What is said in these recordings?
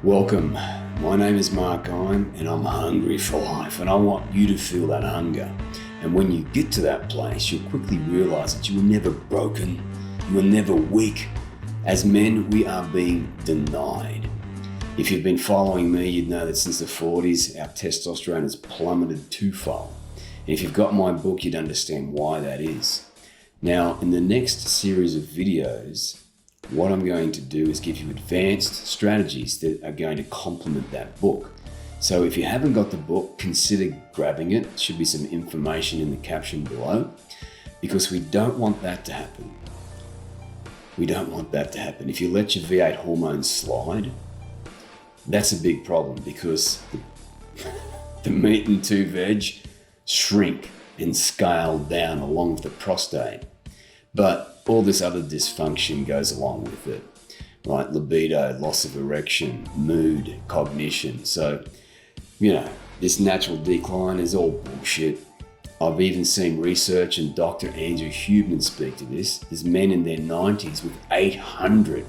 Welcome. My name is Mark Ime and I'm hungry for life, and I want you to feel that hunger. And when you get to that place, you'll quickly realize that you were never broken, you were never weak. As men, we are being denied. If you've been following me, you'd know that since the 40s, our testosterone has plummeted twofold. And if you've got my book, you'd understand why that is. Now, in the next series of videos, what I'm going to do is give you advanced strategies that are going to complement that book. So if you haven't got the book, consider grabbing it. There should be some information in the caption below, because we don't want that to happen. We don't want that to happen. If you let your V8 hormones slide, that's a big problem, because the meat and two veg shrink and scale down along with the prostate. But all this other dysfunction goes along with it, right? Libido, loss of erection, mood, cognition. So, this natural decline is all bullshit. I've even seen research, and Dr. Andrew Huberman speak to this. There's men in their 90s with 800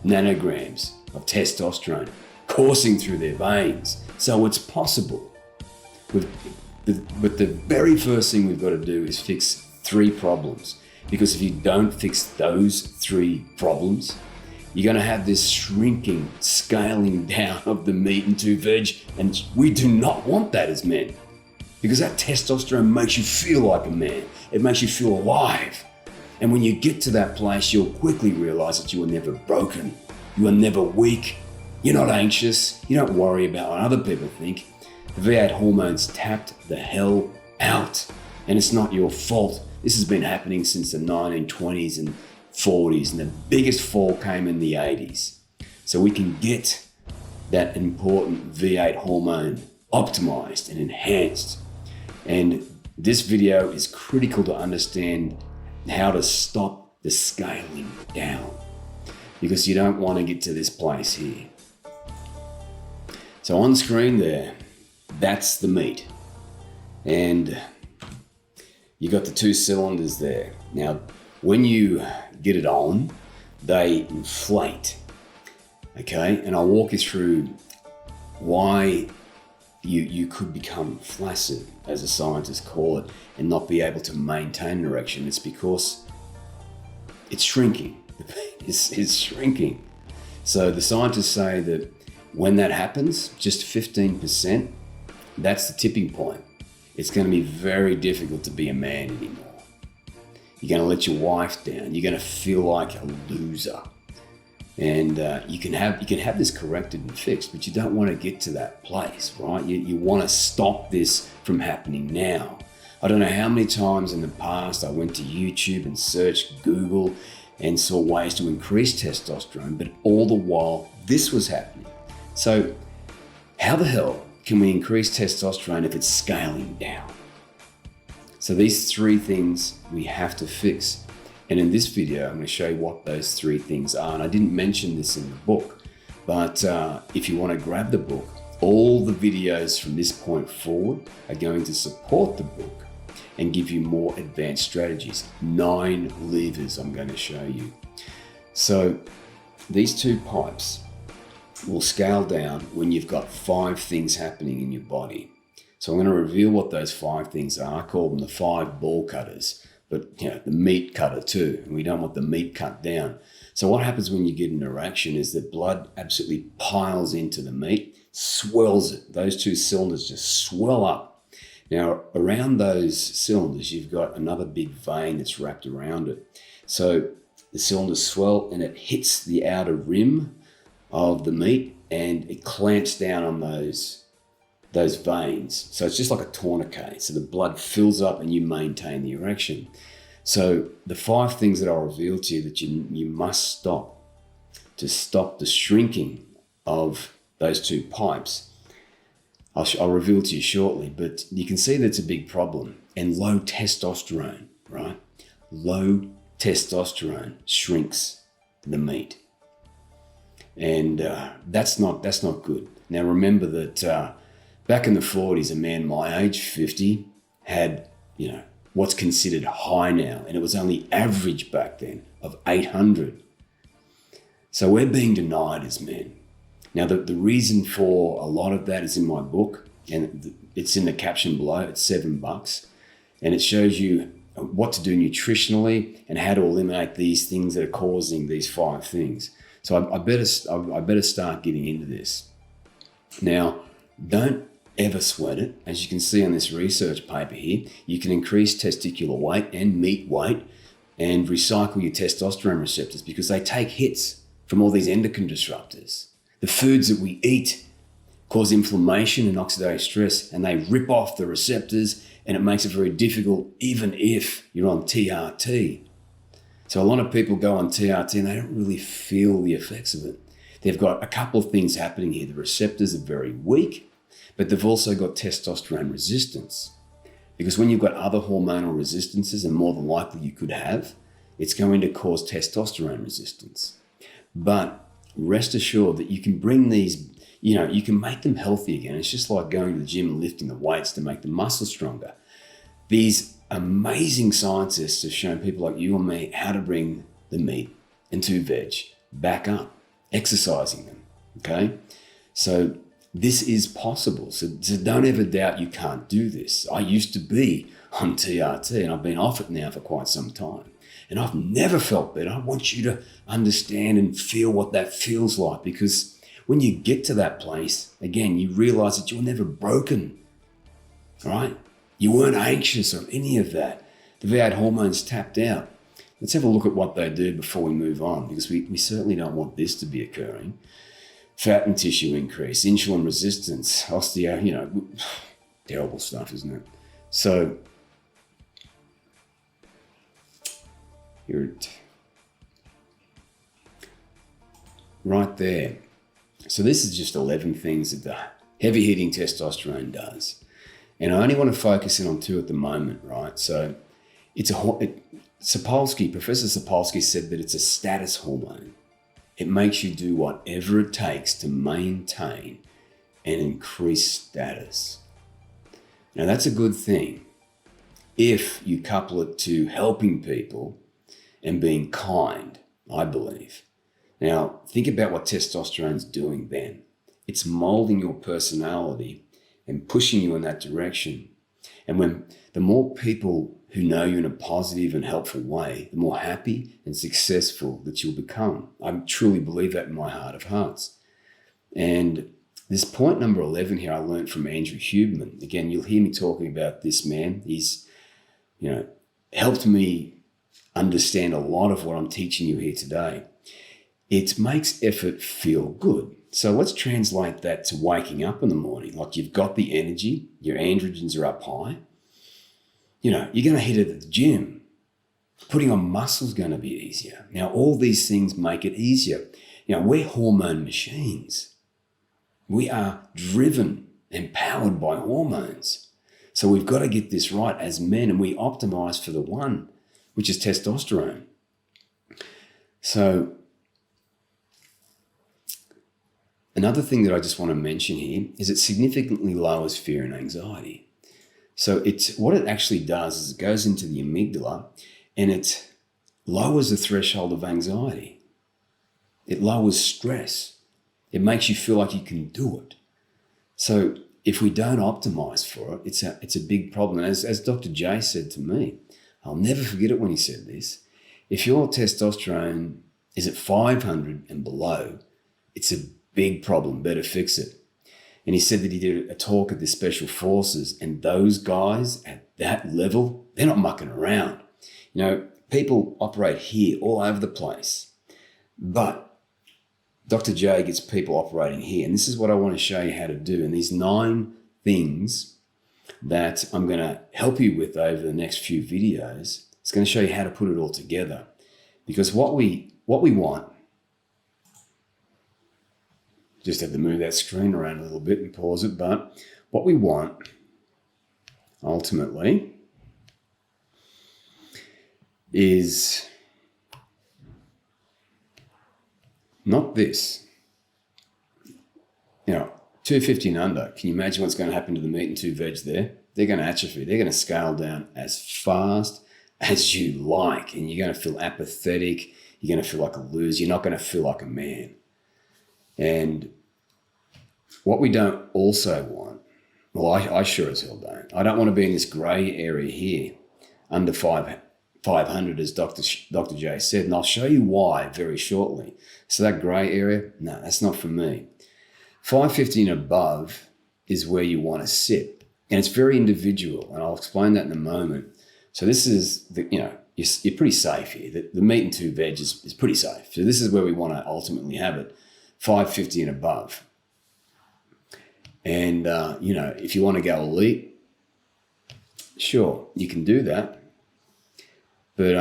nanograms of testosterone coursing through their veins. So it's possible. But the very first thing we've got to do is fix three problems. Because if you don't fix those three problems, you're going to have this shrinking, scaling down of the meat and two veg. And we do not want that as men. Because that testosterone makes you feel like a man. It makes you feel alive. And when you get to that place, you'll quickly realize that you were never broken. You were never weak. You're not anxious. You don't worry about what other people think. The V8 hormones tapped the hell out. And it's not your fault. This has been happening since the 1920s and 40s, and the biggest fall came in the 80s. So we can get that important V8 hormone optimized and enhanced. And this video is critical to understand how to stop the scaling down, because you don't want to get to this place here. So on screen there, that's the meat. And you got the two cylinders there. Now, when you get it on, they inflate, okay? And I'll walk you through why you could become flaccid, as the scientists call it, and not be able to maintain an erection. It's because it's shrinking. The penis is shrinking. So the scientists say that when that happens, just 15%, that's the tipping point. It's going to be very difficult to be a man anymore. You're going to let your wife down. You're going to feel like a loser. And you can have this corrected and fixed, but you don't want to get to that place, right? You want to stop this from happening now. I don't know how many times in the past I went to YouTube and searched Google and saw ways to increase testosterone, but all the while this was happening. So how the hell can we increase testosterone if it's scaling down? So these three things we have to fix. And in this video, I'm going to show you what those three things are. And I didn't mention this in the book, but if you want to grab the book, all the videos from this point forward are going to support the book and give you more advanced strategies. 9 levers I'm going to show you. So these two pipes will scale down when you've got 5 things happening in your body. So I'm going to reveal what those 5 things are. I call them the 5 ball cutters, but the meat cutter too. And we don't want the meat cut down. So what happens when you get an erection is that blood absolutely piles into the meat, swells it. Those two cylinders just swell up. Now around those cylinders, you've got another big vein that's wrapped around it. So the cylinders swell and it hits the outer rim of the meat, and it clamps down on those veins. So it's just like a tourniquet. So the blood fills up and you maintain the erection. So the 5 things that I'll reveal to you that you must stop to stop the shrinking of those two pipes, I'll reveal to you shortly, but you can see that's a big problem. And low testosterone, right? Low testosterone shrinks the meat. And that's not good. Now remember that back in the 40s, a man my age, 50, had what's considered high now, and it was only average back then of 800. So we're being denied as men. Now, the reason for a lot of that is in my book, and it's in the caption below. It's $7, and it shows you what to do nutritionally and how to eliminate these things that are causing these 5 things. So I better start getting into this. Now, don't ever sweat it. As you can see on this research paper here, you can increase testicular weight and meat weight and recycle your testosterone receptors because they take hits from all these endocrine disruptors. The foods that we eat cause inflammation and oxidative stress, and they rip off the receptors, and it makes it very difficult even if you're on TRT. So a lot of people go on TRT and they don't really feel the effects of it. They've got a couple of things happening here. The receptors are very weak, but they've also got testosterone resistance. Because when you've got other hormonal resistances, and more than likely you could have, it's going to cause testosterone resistance. But rest assured that you can bring these, you can make them healthy again. It's just like going to the gym and lifting the weights to make the muscle stronger. These amazing scientists have shown people like you and me how to bring the meat and 2-veg back up, exercising them, okay? So this is possible. So don't ever doubt you can't do this. I used to be on TRT, and I've been off it now for quite some time. And I've never felt better. I want you to understand and feel what that feels like, because when you get to that place, again, you realize that you're never broken, right? You weren't anxious or any of that. The V8 hormones tapped out. Let's have a look at what they do before we move on, because we certainly don't want this to be occurring. Fat and tissue increase, insulin resistance, osteo, terrible stuff, isn't it? So, right there. So this is just 11 things that the heavy hitting testosterone does. And I only want to focus in on 2 at the moment, right? So Sapolsky, Professor Sapolsky said that it's a status hormone. It makes you do whatever it takes to maintain and increase status. Now that's a good thing if you couple it to helping people and being kind, I believe. Now, think about what testosterone's doing then. It's molding your personality and pushing you in that direction. And the more people who know you in a positive and helpful way, the more happy and successful that you'll become. I truly believe that in my heart of hearts. And this point number 11 here, I learned from Andrew Huberman. Again, you'll hear me talking about this man. He's, helped me understand a lot of what I'm teaching you here today. It makes effort feel good. So let's translate that to waking up in the morning. Like you've got the energy, your androgens are up high. You're going to hit it at the gym. Putting on muscle is going to be easier. Now, all these things make it easier. We're hormone machines. We are driven and powered by hormones. So we've got to get this right as men, and we optimize for the one, which is testosterone. So another thing that I just want to mention here is it significantly lowers fear and anxiety. So what it actually does is it goes into the amygdala and it lowers the threshold of anxiety. It lowers stress. It makes you feel like you can do it. So if we don't optimize for it, it's a big problem. As Dr. J said to me, I'll never forget it when he said this, if your testosterone is at 500 and below, it's a big problem, better fix it. And he said that he did a talk at the Special Forces, and those guys at that level, they're not mucking around. People operate here all over the place. But Dr. J gets people operating here. And this is what I want to show you how to do. And these 9 things that I'm going to help you with over the next few videos, it's going to show you how to put it all together. Because what we want, just have to move that screen around a little bit and pause it. But what we want, ultimately, is not this. 250 and under, can you imagine what's going to happen to the meat and 2-veg there? They're going to atrophy. They're going to scale down as fast as you like. And you're going to feel apathetic. You're going to feel like a loser. You're not going to feel like a man. And What we don't also want, well, I sure as hell don't. I don't want to be in this grey area here, under 500, as Dr. J said, and I'll show you why very shortly. So that grey area, no, that's not for me. 550 and above is where you want to sit, and it's very individual, and I'll explain that in a moment. So this is you're pretty safe here. The meat and 2 veg is pretty safe. So this is where we want to ultimately have it, 550 and above. And, if you want to go elite, sure, you can do that. But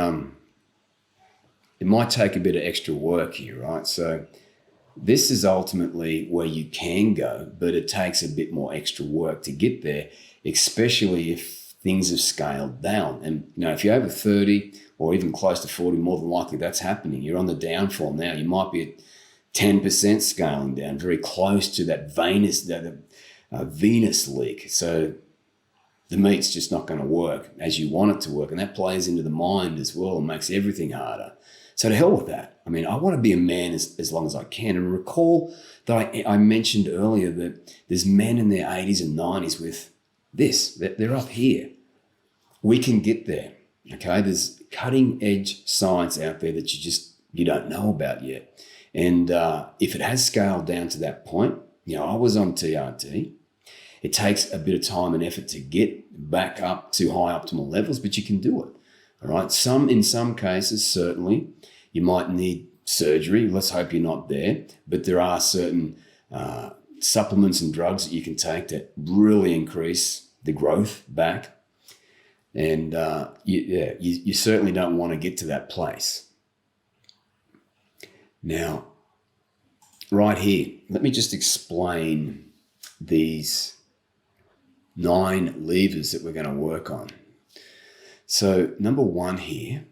it might take a bit of extra work here, right? So this is ultimately where you can go, but it takes a bit more extra work to get there, especially if things have scaled down. And, if you're over 30 or even close to 40, more than likely that's happening. You're on the downfall now. You might be at 10% scaling down, very close to that Venus leak. So the meat's just not going to work as you want it to work. And that plays into the mind as well and makes everything harder. So to hell with that. I mean, I want to be a man as long as I can. And recall that I mentioned earlier that there's men in their 80s and 90s with this. They're up here. We can get there, okay? There's cutting edge science out there that you don't know about yet. And if it has scaled down to that point, I was on TRT. It takes a bit of time and effort to get back up to high optimal levels, but you can do it, all right? In some cases, certainly, you might need surgery. Let's hope you're not there. But there are certain supplements and drugs that you can take that really increase the growth back. And you certainly don't want to get to that place. Now, right here, let me just explain these 9 levers that we're going to work on. So number 1 here.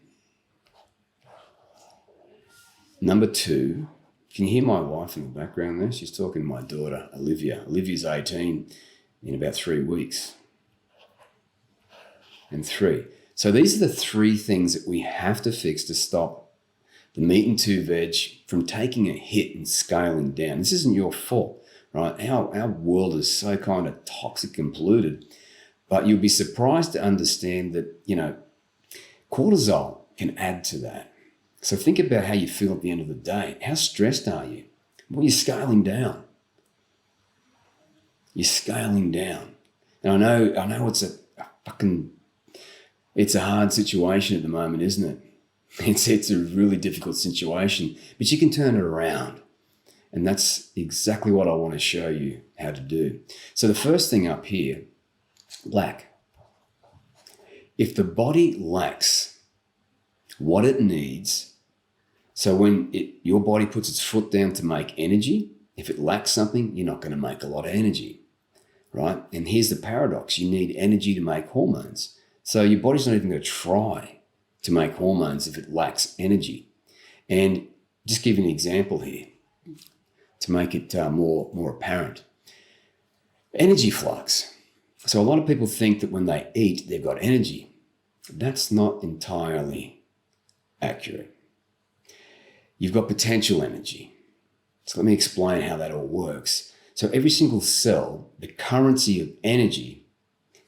Number 2, can you hear my wife in the background there? She's talking to my daughter, Olivia. Olivia's 18 in about 3 weeks. And 3. So these are the 3 things that we have to fix to stop the meat and 2 veg from taking a hit and scaling down. This isn't your fault, right? Our world is so kind of toxic and polluted, but you'll be surprised to understand that, cortisol can add to that. So think about how you feel at the end of the day. How stressed are you? Well, you're scaling down. You're scaling down. And I know it's a hard situation at the moment, isn't it? It's a really difficult situation, but you can turn it around. And that's exactly what I want to show you how to do. So the first thing up here, lack. If the body lacks what it needs, so when your body puts its foot down to make energy, if it lacks something, you're not going to make a lot of energy, right? And here's the paradox. You need energy to make hormones. So your body's not even going to try to make hormones if it lacks energy. And just give you an example here to make it more apparent. Energy flux. So a lot of people think that when they eat, they've got energy. That's not entirely accurate. You've got potential energy. So let me explain how that all works. So every single cell, the currency of energy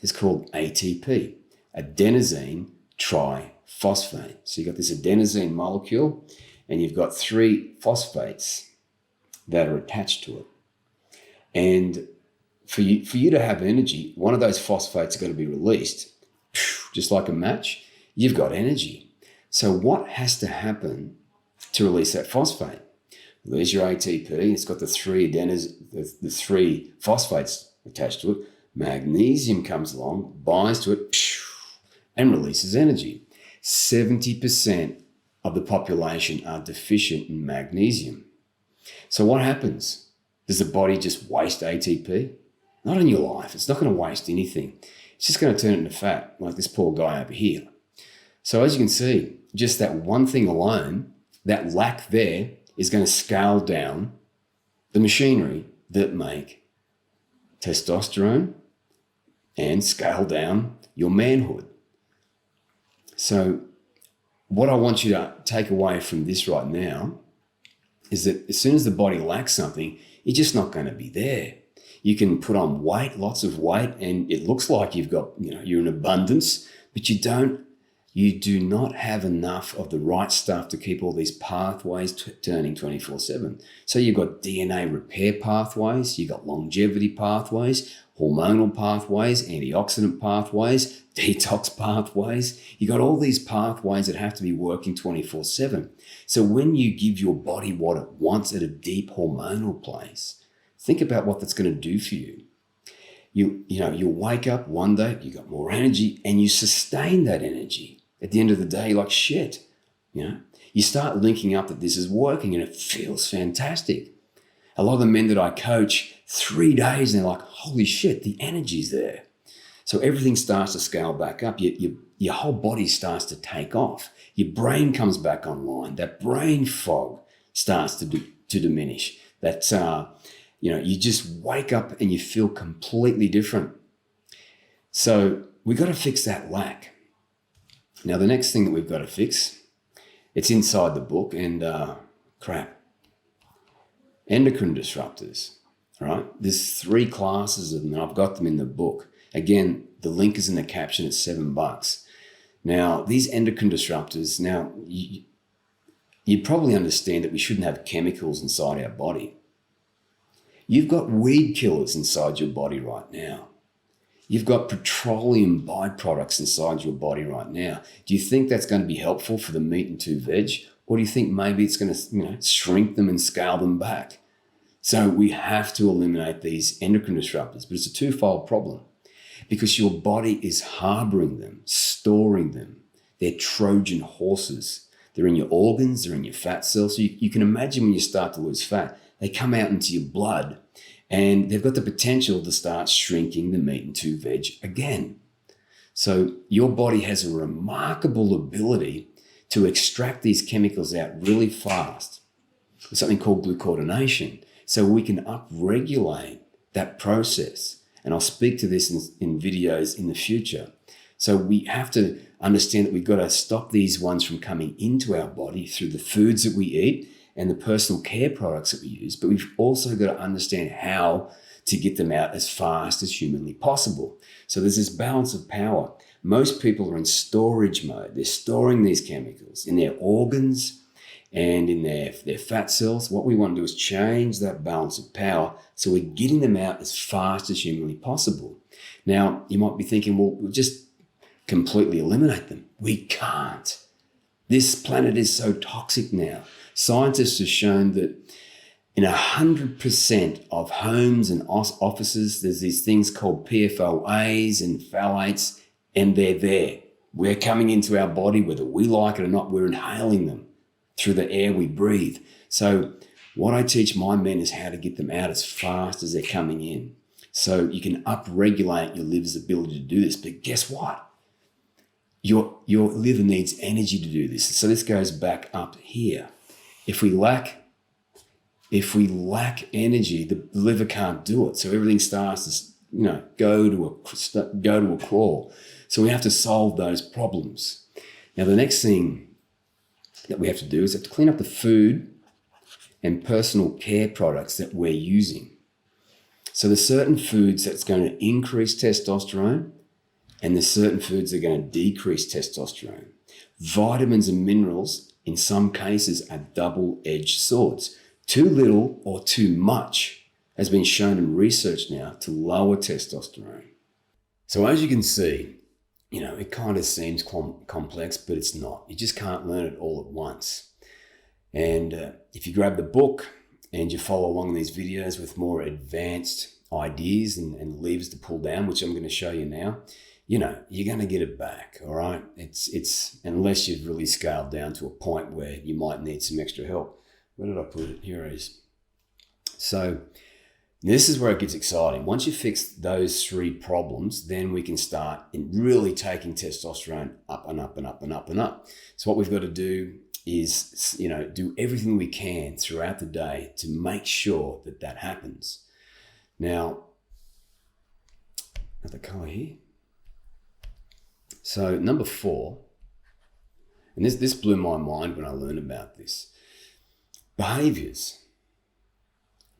is called ATP, adenosine triphosphate. So you've got this adenosine molecule and you've got 3 phosphates that are attached to it. And for you to have energy, one of those phosphates are going to be released. Just like a match, you've got energy. So what has to happen to release that phosphate? Well, there's your ATP. It's got the 3 phosphates attached to it. Magnesium comes along, binds to it, and releases energy. 70% of the population are deficient in magnesium. So what happens? Does the body just waste ATP? Not in your life. It's not going to waste anything. It's just going to turn it into fat, like this poor guy over here. So as you can see, just that one thing alone, that lack there is going to scale down the machinery that make testosterone and scale down your manhood. So what I want you to take away from this right now is that as soon as the body lacks something, it's just not going to be there. You can put on weight, lots of weight, and it looks like you're in abundance, but you do not have enough of the right stuff to keep all these pathways turning 24/7. So you've got DNA repair pathways, you've got longevity pathways, hormonal pathways, antioxidant pathways, detox pathways. You've got all these pathways that have to be working 24/7. So when you give your body what it wants at a deep hormonal place, think about what that's going to do for you. You'll wake up one day, you got more energy, and you sustain that energy. At the end of the day, you're like, shit, you start linking up that this is working and it feels fantastic. A lot of the men that I coach, 3 days, and they're like, holy shit, the energy's there. So everything starts to scale back up. Your whole body starts to take off. Your brain comes back online. That brain fog starts to diminish. You just wake up and you feel completely different. So we got to fix that lack. Now, the next thing that we've got to fix, it's inside the book, and endocrine disruptors, all right? There's 3 classes of them, and I've got them in the book. Again, the link is in the caption. It's $7. Now, these endocrine disruptors, you probably understand that we shouldn't have chemicals inside our body. You've got weed killers inside your body right now. You've got petroleum byproducts inside your body right now. Do you think that's going to be helpful for the meat and 2 veg? Or do you think maybe it's going to shrink them and scale them back? So we have to eliminate these endocrine disruptors, but it's a twofold problem because your body is harboring them, storing them. They're Trojan horses. They're in your organs, they're in your fat cells. So you can imagine when you start to lose fat, they come out into your blood and they've got the potential to start shrinking the meat and 2 veg again. So your body has a remarkable ability to extract these chemicals out really fast. There's something called glucoronation. So we can upregulate that process. And I'll speak to this in videos in the future. So we have to understand that we've got to stop these ones from coming into our body through the foods that we eat and the personal care products that we use, but we've also got to understand how to get them out as fast as humanly possible. So there's this balance of power. Most people are in storage mode. They're storing these chemicals in their organs and in their fat cells. What we want to do is change that balance of power so we're getting them out as fast as humanly possible. Now, you might be thinking, well, we'll just completely eliminate them. We can't. This planet is so toxic now. Scientists have shown that in 100% of homes and offices, there's these things called PFOAs and phthalates, and they're there. We're coming into our body, whether we like it or not, we're inhaling them through the air we breathe. So what I teach my men is how to get them out as fast as they're coming in. So you can upregulate your liver's ability to do this. But guess what? Your liver needs energy to do this. So this goes back up here. If we lack energy, the liver can't do it. So everything starts to, go to a crawl. So we have to solve those problems. Now, the next thing that we have to do is have to clean up the food and personal care products that we're using. So there's certain foods that's going to increase testosterone, and there's certain foods that are going to decrease testosterone. Vitamins and minerals, in some cases, are double-edged swords. Too little or too much has been shown in research now to lower testosterone. So as you can see, it kind of seems complex, but it's not. You just can't learn it all at once. And if you grab the book and you follow along these videos with more advanced ideas and levers to pull down, which I'm going to show you now, you're going to get it back, all right? It's unless you've really scaled down to a point where you might need some extra help. Where did I put it? Here it is. So this is where it gets exciting. Once you fix those 3 problems, then we can start in really taking testosterone up and up and up and up and up. So what we've got to do is, do everything we can throughout the day to make sure that happens. Now, another color here. So number 4, and this blew my mind when I learned about this. Behaviors.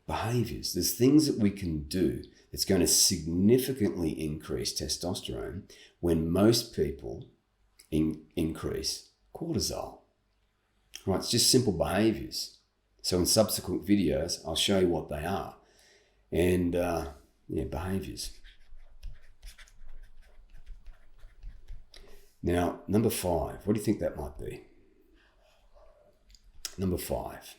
behaviors. There's things that we can do that's going to significantly increase testosterone when most people increase cortisol. Right, it's just simple behaviors. So in subsequent videos, I'll show you what they are. And behaviors. Now, number 5, what do you think that might be? Number 5.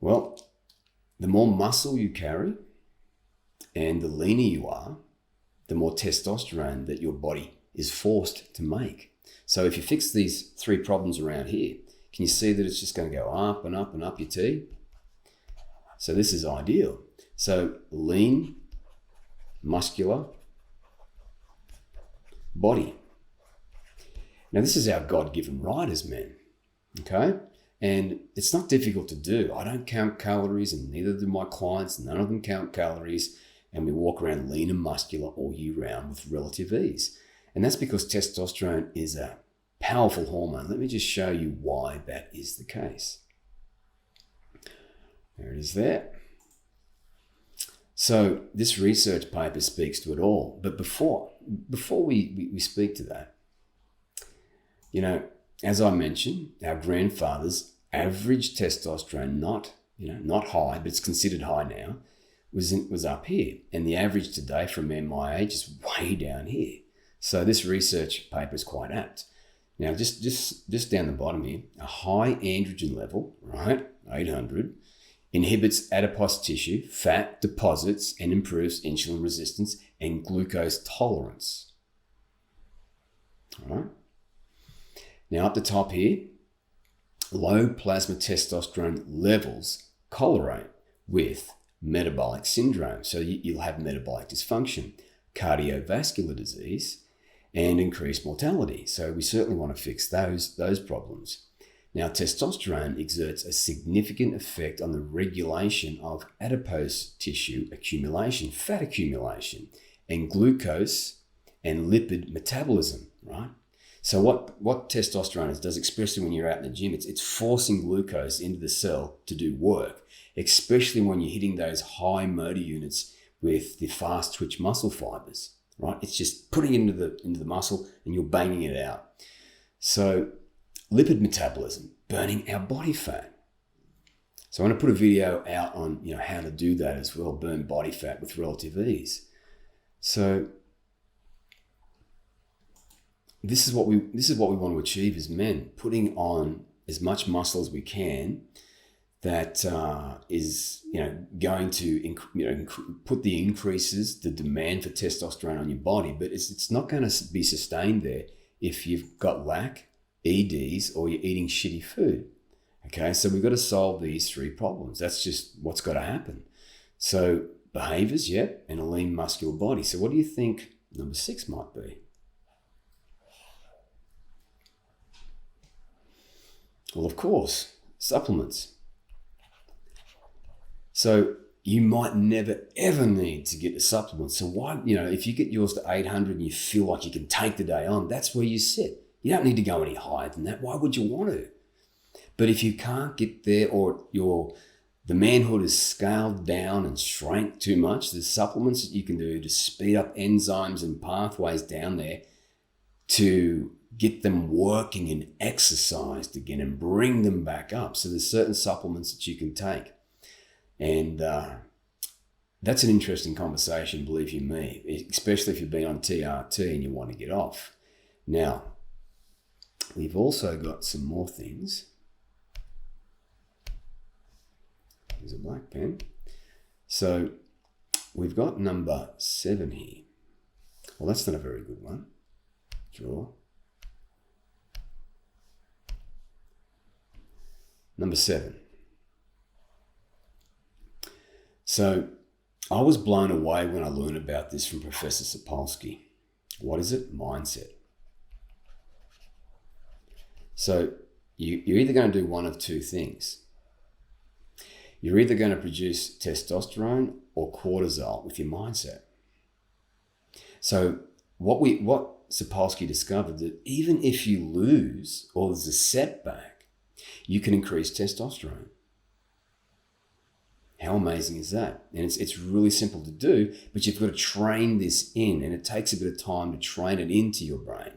Well, the more muscle you carry and the leaner you are, the more testosterone that your body is forced to make. So if you fix these 3 problems around here, can you see that it's just going to go up and up and up your T? So this is ideal. So lean, muscular body. Now this is our God-given right as men, okay? And it's not difficult to do. I don't count calories, and neither do my clients. None of them count calories, and we walk around lean and muscular all year round with relative ease. And that's because testosterone is a powerful hormone. Let me just show you why that is the case. There it is there. So this research paper speaks to it all. But before we speak to that, as I mentioned, our grandfathers' average testosterone, not high, but it's considered high now, was up here. And the average today for men my age is way down here. So this research paper is quite apt. Now, just down the bottom here, a high androgen level, right, 800, inhibits adipose tissue, fat deposits, and improves insulin resistance and glucose tolerance. All right. Now, up the top here, low plasma testosterone levels correlate with metabolic syndrome. So you'll have metabolic dysfunction, cardiovascular disease, and increased mortality. So we certainly want to fix those problems. Now, testosterone exerts a significant effect on the regulation of adipose tissue accumulation, fat accumulation, and glucose and lipid metabolism, right? So what testosterone does, especially when you're out in the gym, it's forcing glucose into the cell to do work, especially when you're hitting those high motor units with the fast twitch muscle fibers, right? It's just putting it into the muscle and you're banging it out. So lipid metabolism, burning our body fat. So I'm going to put a video out on how to do that as well, burn body fat with relative ease. So this is what we want to achieve as men, putting on as much muscle as we can that is going to put the increases, the demand for testosterone on your body, but it's not going to be sustained there if you've got lack, EDs, or you're eating shitty food. Okay, so we've got to solve these 3 problems. That's just what's got to happen. So behaviors, yep, and a lean muscular body. So what do you think number 6 might be? Well, of course, supplements. So you might never, ever need to get the supplements. So why, if you get yours to 800 and you feel like you can take the day on, that's where you sit. You don't need to go any higher than that. Why would you want to? But if you can't get there, or the manhood is scaled down and shrank too much, there's supplements that you can do to speed up enzymes and pathways down there to get them working and exercised again and bring them back up. So there's certain supplements that you can take. And that's an interesting conversation, believe you me, especially if you've been on TRT and you want to get off. Now, we've also got some more things. There's a black pen. So we've got number 7 here. Well, that's not a very good one. Draw. Number 7. So I was blown away when I learned about this from Professor Sapolsky. What is it? Mindset. So you're either going to do one of 2 things. You're either going to produce testosterone or cortisol with your mindset. So what Sapolsky discovered, that even if you lose or there's a setback, you can increase testosterone. How amazing is that? And it's really simple to do, but you've got to train this in, and it takes a bit of time to train it into your brain.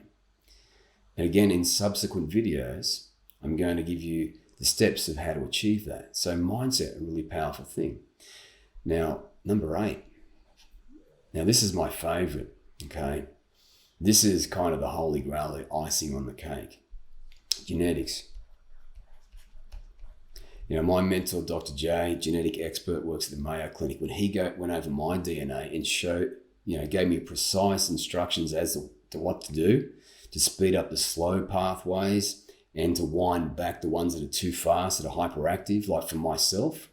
And again, in subsequent videos, I'm going to give you the steps of how to achieve that. So mindset, a really powerful thing. Now, number 8. Now, this is my favorite, okay? This is kind of the holy grail, the icing on the cake. Genetics. You know, my mentor, Dr. J, genetic expert, works at the Mayo Clinic. When he went over my DNA and gave me precise instructions as to what to do to speed up the slow pathways and to wind back the ones that are too fast, that are hyperactive, like for myself,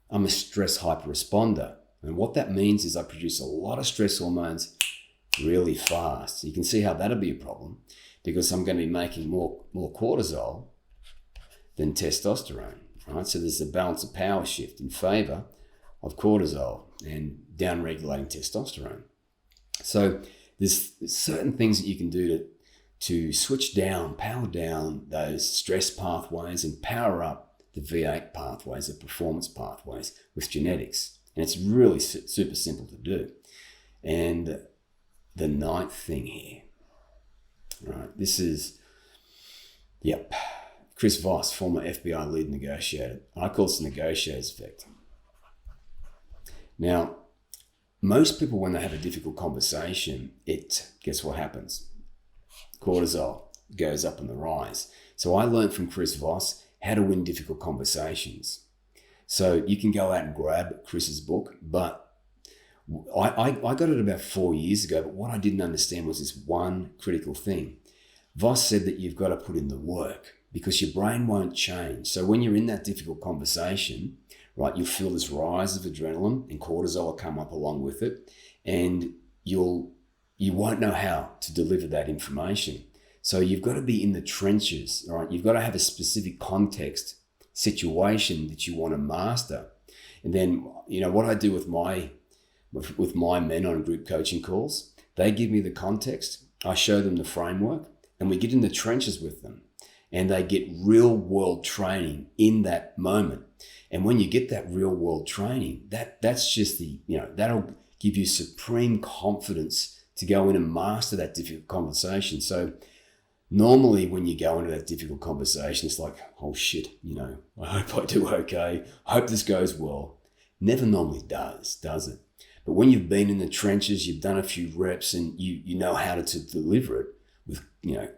I'm a stress hyperresponder. And what that means is I produce a lot of stress hormones really fast. You can see how that'll be a problem, because I'm going to be making more cortisol than testosterone, right? So there's a balance of power shift in favor of cortisol and down-regulating testosterone. So there's certain things that you can do to switch down, power down those stress pathways and power up the V8 pathways, the performance pathways with genetics. And it's really super simple to do. And the 9th thing here, right? This is, Chris Voss, former FBI lead negotiator. I call this the negotiator's effect. Now, most people, when they have a difficult conversation, guess what happens? Cortisol goes up on the rise. So I learned from Chris Voss how to win difficult conversations. So you can go out and grab Chris's book, but I got it about 4 years ago, but what I didn't understand was this one critical thing. Voss said that you've got to put in the work because your brain won't change. So when you're in that difficult conversation, right, you'll feel this rise of adrenaline and cortisol will come up along with it, and you won't know how to deliver that information. So you've got to be in the trenches, right? You've got to have a specific context, situation that you want to master. And then, what I do with my men on group coaching calls, they give me the context, I show them the framework, and we get in the trenches with them. And they get real world training in that moment. And when you get that real world training, that's just that'll give you supreme confidence to go in and master that difficult conversation. So normally when you go into that difficult conversation, it's like, oh shit, I hope I do okay. I hope this goes well. Never normally does it? But when you've been in the trenches, you've done a few reps and you know how to deliver it with,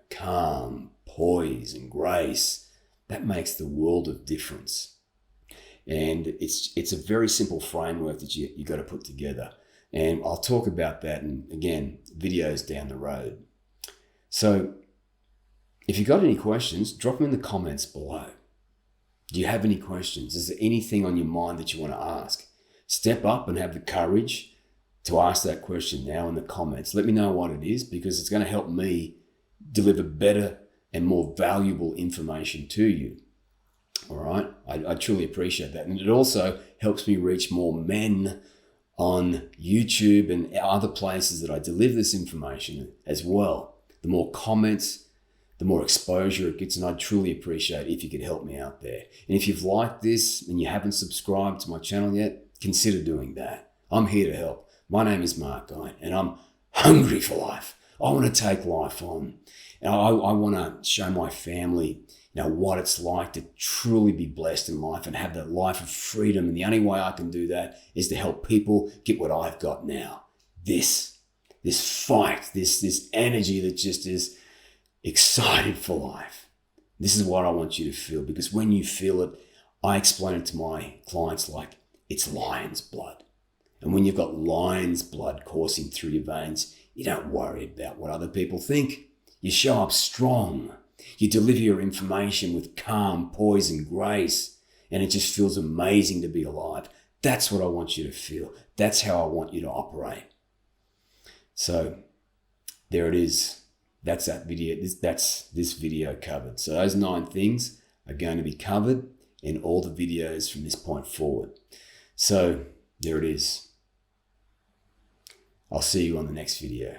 calm, poise and grace, that makes the world of difference. And it's a very simple framework that you got to put together. And I'll talk about that in, again, videos down the road. So if you've got any questions, drop them in the comments below. Do you have any questions? Is there anything on your mind that you want to ask? Step up and have the courage to ask that question now in the comments. Let me know what it is, because it's going to help me deliver better and more valuable information to you. All right? I truly appreciate that. And it also helps me reach more men on YouTube and other places that I deliver this information as well. The more comments, the more exposure it gets, and I'd truly appreciate if you could help me out there. And if you've liked this and you haven't subscribed to my channel yet, consider doing that. I'm here to help. My name is Mark Guy, and I'm hungry for life. I want to take life on. And I want to show my family, what it's like to truly be blessed in life and have that life of freedom. And the only way I can do that is to help people get what I've got now. This fight, this energy that just is excited for life. This is what I want you to feel, because when you feel it, I explain it to my clients like it's lion's blood. And when you've got lion's blood coursing through your veins, you don't worry about what other people think. You show up strong. You deliver your information with calm, poise, and grace. And it just feels amazing to be alive. That's what I want you to feel. That's how I want you to operate. So there it is. That's that video. That's this video covered. So those 9 things are going to be covered in all the videos from this point forward. So there it is. I'll see you on the next video.